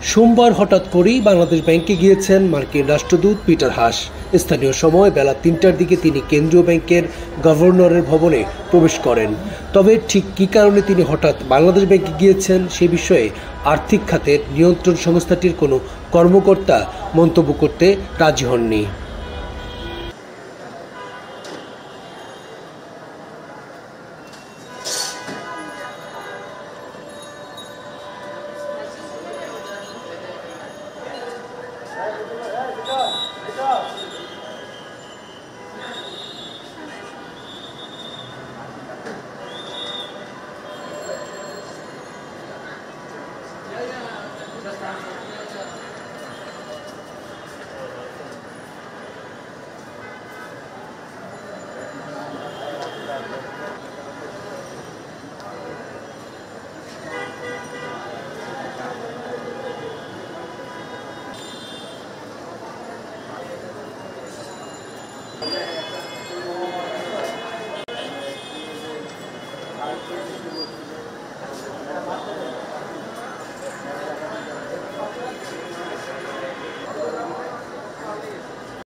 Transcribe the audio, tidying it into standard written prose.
সোমবার হঠাৎ করেই বাংলাদেশ ব্যাংকে গিয়েছেন মার্কিন রাষ্ট্রদূত পিটার হাস। স্থানীয় সময় বেলা ৩টার দিকে তিনি কেন্দ্রীয় ব্যাংকের গভর্নরের ভবনে প্রবেশ করেন। তবে ঠিক কী কারণে তিনি হঠাৎ বাংলাদেশ ব্যাংকে গিয়েছেন সে বিষয়ে আর্থিক খাতের নিয়ন্ত্রণ সংস্থাটির কোনো কর্মকর্তা মন্তব্য করতে রাজি হননি।